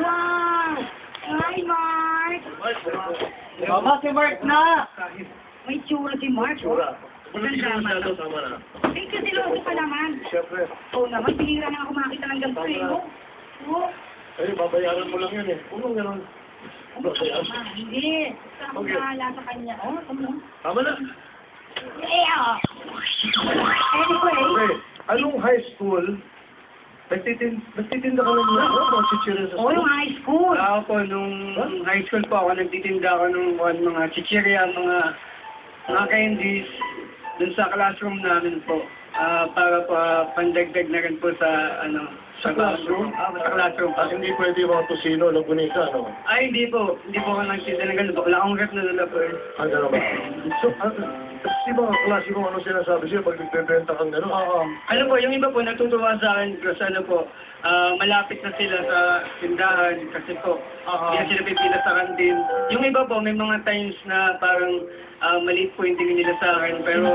Wow! Hi, Mark! Mama, si Mark na! May tsura si Mark, oh. Tama na. Eh, kasi loso ka naman. Siyempre. Oo naman, pinira na ako makita ng ganito eh, no? Oo. Ay, babayaran mo lang yun eh. Unong gano'n. Ah, hindi. Basta ako bahala sa kanya. Oh, tama. Tama na. Anyway. Okay. Anong high school, nagtitinda ka ng mga chichirya sa Oh, yung high school. Ako po, nung high school po ako, nagtitinda ako ng mga chichirya, mga candies, dun sa classroom namin po. Para po pandagdag na rin po sa, Sa classroom? Sa classroom po. At hindi pwede yung mga tusino, lagunita, no? Ay, hindi po. Hindi po ako nagtitinda ng ganun. Wala akong rep na dala po eh. Ang gano'n ba? So, kasi mga klase kung ano sinasabi siya pag nagbebenta kang gano'n. Oo. Ano po, yung iba po natutuwa sa akin kasi malapit na sila sa tindahan kasi po, hindi na sila pipila sa kantin. Yung iba po, may mga times na parang maliit po yung tingin nila sa akin, pero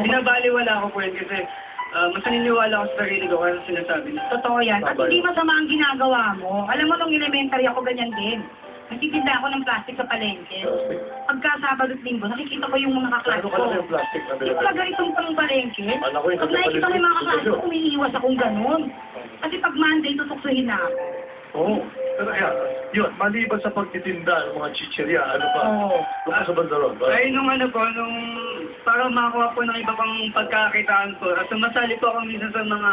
binabaliwala ko po yun kasi mas naniniwala ako sa sarili ko kasi sinasabi nila. Totoo yan. At hindi masama ang ginagawa mo. Alam mo, nung elementary ako, ganyan din. Nagtitinda ako ng plastic sa palengke. Pagka Sabado at Linggo, nakikita ko yung mga kaklase Ano ko. ka lang yung plastic na Yung binibili? talaga itong pang palengke. Alam ko yung Pag nakikita ko yung mga kaklase ko, nagpapalit- umiiwas akong ganun. Kasi pag Monday, tutuksuhin na ako. Oo. Pero yan, yun, maliban sa pagtitinda ng mga chichirya, ano pa? Oo. Doon ka sa bandaron. Ay, nung para makakuha po ng iba pang pagkakitaan po, at sumasali po ako minsan sa mga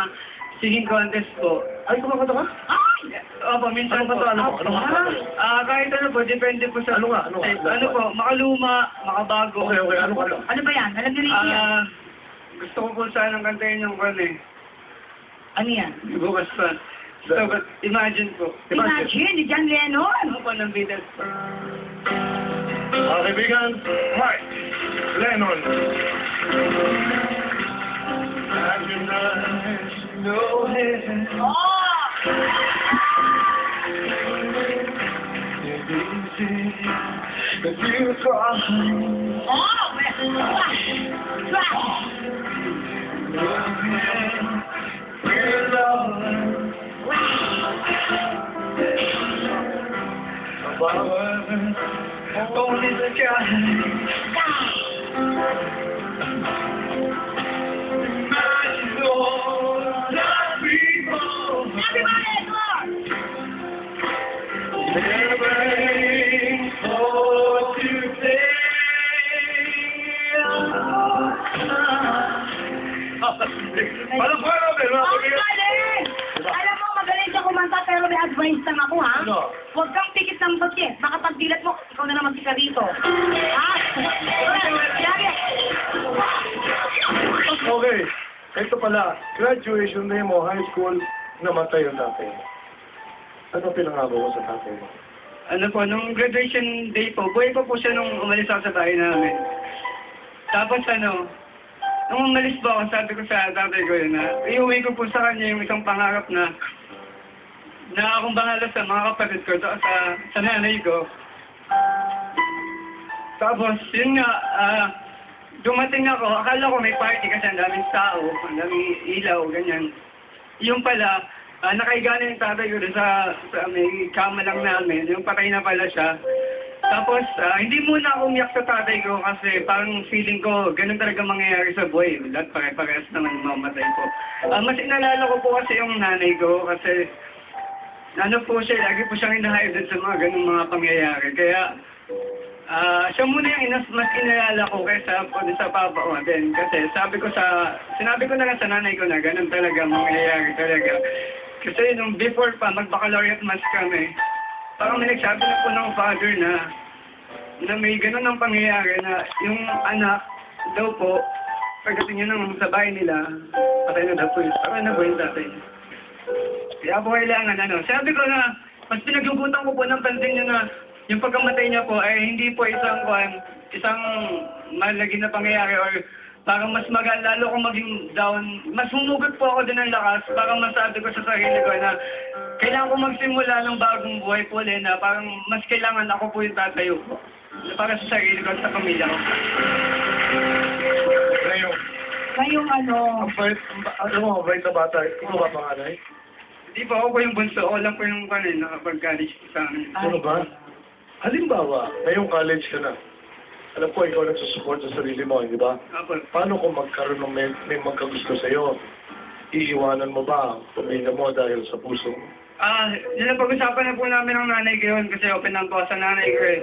singing contest po. Ay, kumakanta ka? Ay! Opo, minsan Ano po. kanta? Ano kanta? Kahit ano po, depende po sa... Ano nga? Ano po, makaluma, makabago. Okay, ano kanta? Ano ba yan? Alam ni Ricky yan? Gusto ko po sanang kantayin yung Ano yan? bukas pa. So, but imagine po. Imagine, ni John Lennon. Ano po ng Beatles po? Mga kaibigan, Mark Lennon. No heaven. If you cross only the sky. Imagine all the people living for today. Parang pwede, pero Ang galing! Alam mo, magaling ka kumanta pero may advice lang ako, ha? Ano? Huwag kang pikit ng budget. Baka pagdilat mo, ikaw na naman sika rito. Ha? Sabi. Okay. Ito pala, graduation day mo, high school, namatay yung tatay. Ano pinangako mo sa tatay mo? Ano po, nung graduation day po, buhay pa po siya nung umalis ako sa bahay namin. Tapos nung umalis po ako, sabi ko sa tatay ko yun na, iuwi ko po sa kanya yung isang pangarap na akong bahala sa mga kapatid ko, sa nanay ko. Tapos, yun nga, dumating ako, akala ko may party kasi ang daming tao, ang daming ilaw, ganyan. Yung pala, nakaiga na yung tatay ko sa may kama lang namin, yung patay na pala siya. Tapos, hindi muna ako umiyak sa tatay ko kasi parang feeling ko, ganun talaga mangyayari sa buhay. Lahat pare-parehas naman mamatay po. Mas inalala ko po kasi yung nanay ko kasi, lagi po siyang inahayod sa mga ganung mga pangyayari. Kaya, siya muna yung mas inalala ko kaysa po sa papa ko din. Kasi sinabi ko na lang sa nanay ko na ganun talaga mangyayari talaga. Kasi nung before pa, mag-baccalaureate mass kami, parang may nagsabi na po ng father na may ganun ang pangyayari na yung anak daw po, pagdating niya ng sa bahay nila, patay na daw po yun. Parang na po yung tatay. Kaya po kailangan sabi ko na, mas pinaglubutan ko po ng pansin niya na yung pagkamatay niya po ay hindi po isang malagi na pangyayari or parang mas lalo ko maging down, mas humugot po ako din ng lakas, parang masabi ko sa sarili ko na kailangan ko magsimula ng bagong buhay po ulit na parang mas kailangan ako po yung tatayo po. Para sa sarili ko at sa pamilya ko. Ngayong Ang bait na bata, ikaw ba panganay? Di ba ako po yung bunso, ako lang po yung nakapag-college po sa amin. Ano ba? Halimbawa, ngayong college ka na. Alam ko, ikaw nagsusupport sa sarili mo, di ba? Apo. Paano kung magkaroon ng may magkagusto sa'yo? Iiwanan mo ba ang pamilya mo dahil sa puso mo? Yun ang pag-usapan na po namin ng nanay ko yun kasi open lang po sa nanay ko eh.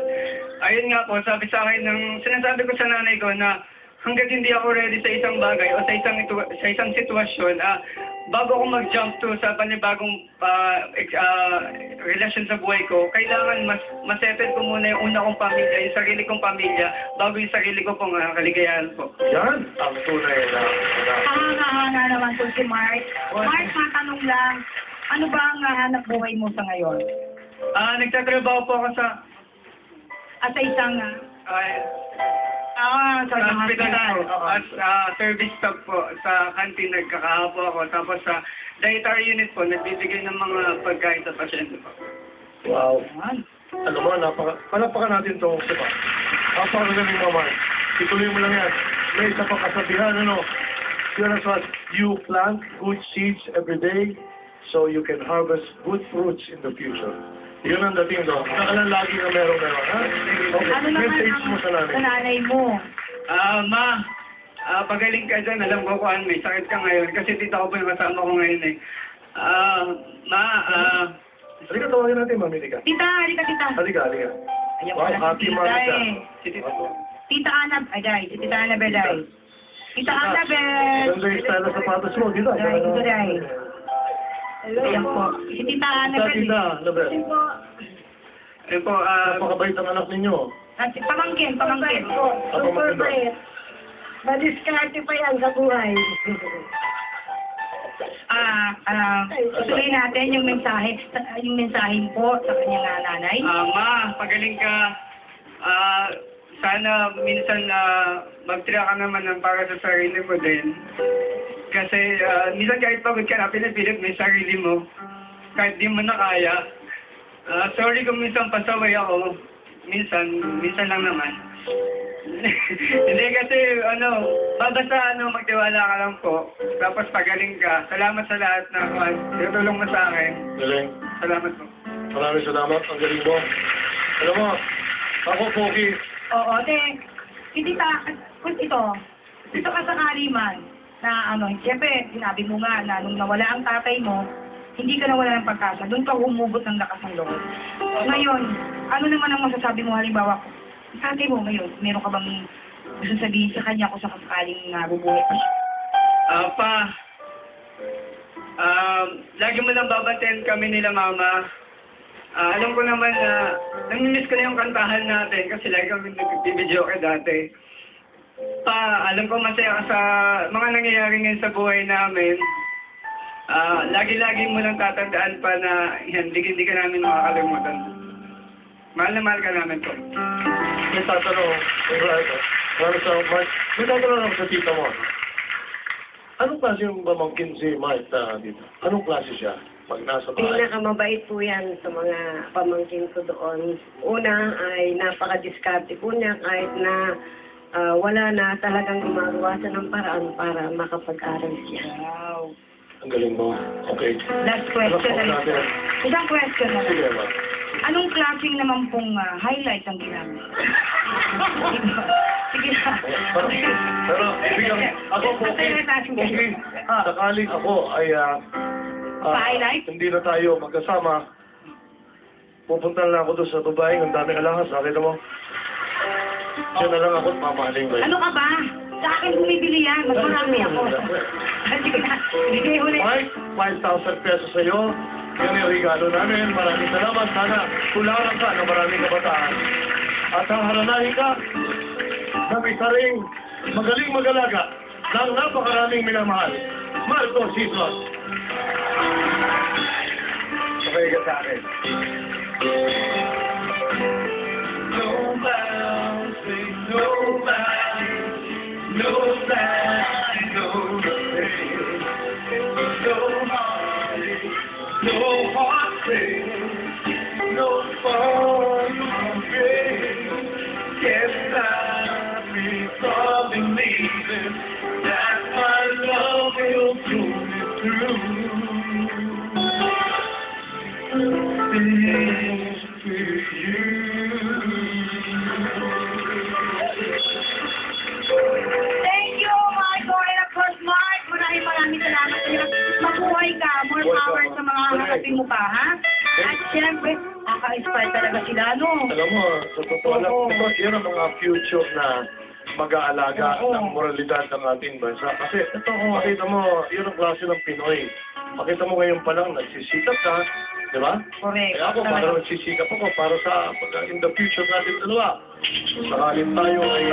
Ayun nga po, sabi sa akin, sinasabi ko sa nanay ko na hanggat hindi ako ready sa isang bagay o sa isang sitwasyon, bago ako mag-jump to sa panibagong relasyon sa buhay ko, kailangan masettle ko muna yung una kong pamilya, yung sarili kong pamilya, bago yung sarili ko pong kaligayahan po. Yan ang tunay na. Hanga-hanga naman po si Mark. Mark, matanong lang, ano ba ang hanap buhay mo sa ngayon? Nagtatrabaho po ako sa At sa isang, sa sa hospital po, Oo. as service staff po sa canteen nagkakahapo ako. Tapos sa dietary unit po, nagbibigay ng mga pagkain sa pasyente po. Wow. Yan. Alam mo, palapakan natin itong sipa. Napakagaling mo, Mark. Ituloy mo lang yan. May isa pa kasabihan, ano? Yun as what, you plant good seeds every day so you can harvest good fruits in the future. Yun ang dating doon. Nakalan lagi na meron, ha? Okay, Ano naman message mo sa nanay. sa nanay mo? Ma, pagaling ka dyan. Alam ko kung may sakit ka ngayon. Kasi tita ko po yung kasama ko ngayon eh. Halika, tawagin natin, Mami Nika. Tita, halika tita. Halika, halika. Ayan Wow, pala si happy tita Mother's eh. Day. Si tita. Tita Annabelle, ay guys, si Tita Annabelle ay. Tita Annabelle! Ganda yung style ng sapatos mo, dito. Ay, ito day. Ayan po. Si Tita Annabelle. Tita, Annabelle. Ayun po, Napakabait ang anak ninyo. Pamangkin. Super bait. Madiskarte pa yan sa buhay. Tuloy natin yung mensahe po sa kanyang nanay. Ma, pagaling ka. Sana minsan mag-try ka naman ng para sa sarili mo din. Kasi minsan kahit pagod ka na, pinipilit mo yung sarili mo. Kahit di mo na kaya. Sorry kung minsan pasaway ako. Minsan lang naman. Hindi kasi basta magtiwala ka lang po. Tapos pagaling ka. Salamat sa lahat na tutulong mo sa akin. Galing. Salamat po. Maraming salamat. Ang galing mo. Alam mo, ako, Pogi, Oo, Tita, kung ito ka sakali man, na siyempre, sinabi mo nga na nung nawala ang tatay mo, hindi ka nawala ng pagkasa, doon ka humugot ng lakas ng loob. Ngayon, ano naman ang masasabi mo halimbawa, tatay mo ngayon, meron ka bang gusto sabihin sa kanya kung sakaling bubuhay pa siya? Lagi mo lang babatiin kami nila mama. Alam ko naman na namimiss ko na yung kantahan natin kasi lagi kami nagbibideo ka dati. Alam ko masaya ka sa mga nangyayari ngayon sa buhay namin. Lagi-lagi mo lang tatandaan pa na hindi ka namin makakalimutan. Mahal na mahal ka namin po. may tatanong. May tatanong ako sa tita mo. Anong klase yung pamangkin si Mike dito? Anong klase siya? Pag nasa bahay. Pinakamabait po yan sa mga pamangkin ko doon. Una ay napaka-diskarte po niya kahit na wala na talagang gumagawa siya ng paraan para makapag-aral siya. Wow. Ang galing mo. Okay. Last question na rin. Isang question na Sige, lang. ma. Anong klaseng naman pong highlight ang ginamit? Sige na. Pero, ako, Pogi, sakaling ako ay Pa-highlight? hindi na tayo magkasama, pupunta na lang ako doon sa babaeng, ang daming alahas, nakita mo? Siya na lang ako at mamahaling ba yun? Ano ka ba? Sa akin bumibili yan. Mas marami ako. Sige na. Bigay ulit. Mike, 5,000 pesos sa'yo. Yan yung regalo namin. Maraming salamat. Sana tularan ka ng maraming kabataan. At haharanahin ka ng isa ring magaling mag-alaga ng napakaraming minamahal. Marco Sidron. Okay ka sa akin. Nobody, nobody, nobody knows the pain. Nobody, no heartbreak, no fun, no pain. Can stop me from believing that my love will pull me through. things to you. Thank you, Marco. And of course, Mark, maraming salamat sa iyo. Mabuhay ka. More power sa mga kakapin mo pa, ha? At syempre, nakaka-inspire talaga sila, no? Alam mo, sa totoo lang, ito, yan ang mga future na mag-aalaga Oo. ng moralidad ng ating bansa. Kasi, Totoo. makita mo, yun ang klase ng Pinoy. Makita mo ngayon pa lang, nagsisikap ka, di ba? Correct. Kaya ako, para nagsisikap ako para sa, in the future natin dalawa. Sakaling tayo ay